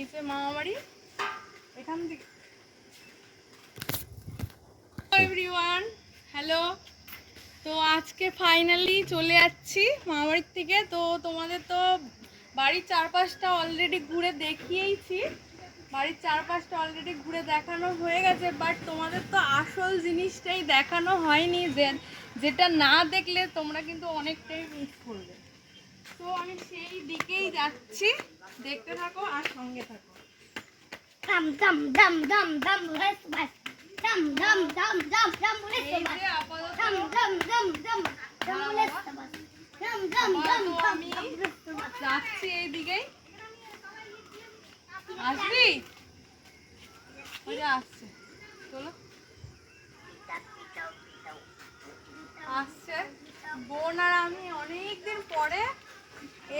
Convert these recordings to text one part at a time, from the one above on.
এই যে মামাবাড়ি এখান থেকে। Everyone, hello. তো আজকে ফাইনালি চলে যাচ্ছি মামাবাড়ির থেকে। তো তোমাদের তো বাড়ির চারপাশটা অলরেডি ঘুরে দেখিয়েইছি, বাড়ির চারপাশটা অলরেডি ঘুরে দেখানো হয়ে গেছে, বাট তোমাদের তো আসল জিনিসটাই দেখানো হয়নি, যেটা না দেখলে তোমরা কিন্তু অনেকটাই মিস করবে। তো আমি সেই দিকেই যাচ্ছি, দেখতে থাকো আর সঙ্গে থাকো। Dum dum dum dum dum let's back. Dum dum dum dum dum let's এই back. যে আপাতত Dum dum dum dum dum let's back. Dum dum dum dum আমি যাচ্ছি এই দিকেই। আসবি? ওই যে আসছে, চলো। আসছে বোন আর আমি অনেকদিন পরে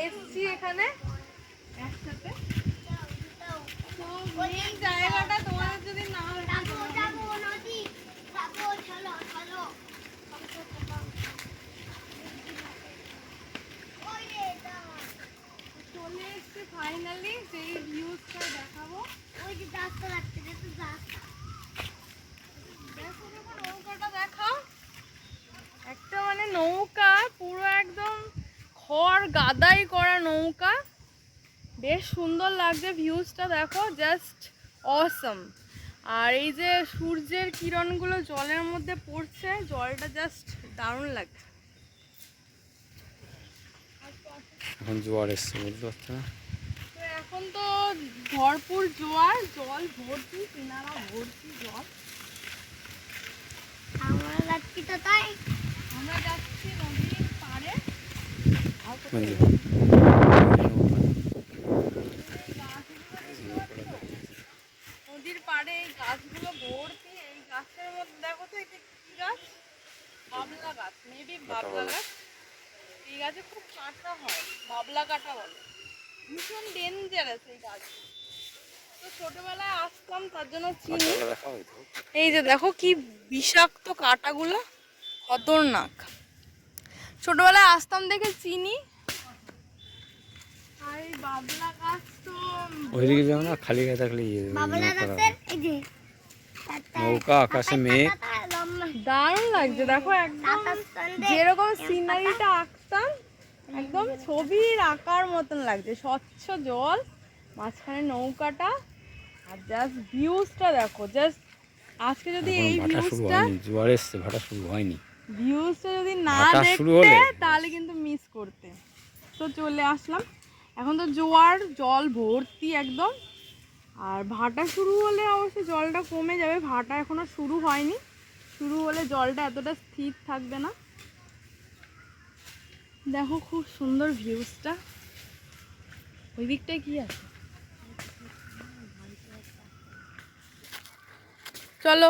এসছি এখানে একসাথে। তো মেন জায়গাটা তোমাদের যদি না চলে এসছে ফাইনালি, সেই ভিউজটা দেখাবো। ওই যে রাস্তা লাগছে দেখো রাস্তা। দেখো দেখো নৌকাটা দেখাও। একটা মানে নৌকা পুরো একদম খড় গাদাই করা নৌকা, বেশ সুন্দর লাগছে। ভিউজটা দেখো, জাস্ট অসম। আর এই যে সূর্যের কিরণগুলো জলের মধ্যে পড়ছে, জলটা জাস্ট দারুণ লাগছে। এখন জোয়ার এসছে, বলতে পারছো না? তো এখন তো ভরপুর জোয়ার, জল ভর্তি, কিনারা ভর্তি জল। আমরা যাচ্ছি তো তাই। আমরা যাচ্ছি নদীর পাড়ে। নদীর পাড়ে এই গাছগুলো ভর্তি। এই গাছের মধ্যে দেখো তো, এটা কি গাছ? বাবলা গাছ, মেবি বাবলা গাছ। এই গাছে খুব কাঁটা হয়, বাবলা কাঁটা বলে। ভীষণ ডেঞ্জারাস এই গাছ। তো ছোটবেলায় আসতাম, তার জন্য চিনি। এই যে দেখো কি বিষাক্ত কাঁটাগুলো, খতরনাক। ছোটবেলায় আসতাম দেখে চিনি। আর এই বাবলা গাছ তো ওইদিকে যাও না, খালি গায়ে থাকলে বাবলা গাছের এই যে নৌকা, আকাশে মেঘ, দারুণ লাগছে। দেখো একদম যেরকম সিনারিটা আঁকতাম, একদম ছবির আঁকার মতন লাগছে। স্বচ্ছ জল, মাঝখানে নৌকাটা, আর জাস্ট ভিউজটা দেখো। জাস্ট আজকে যদি এই ভাটা শুরু ভিউজটা হয়নি, জোয়ার এসছে, ভাটা শুরু হয়নি। যদি না ভাটা শুরু হলে দেখতে তাহলে কিন্তু মিস করতে। তো চলে আসলাম, এখন তো জোয়ার জল ভর্তি একদম। আর ভাটা শুরু হলে অবশ্যই জলটা কমে যাবে, ভাটা এখনো শুরু হয়নি। শুরু হলে জলটা এতটা স্থির থাকবে না। দেখো খুব সুন্দর ভিউজটা। ওই দিকটায় কি আছে চলো।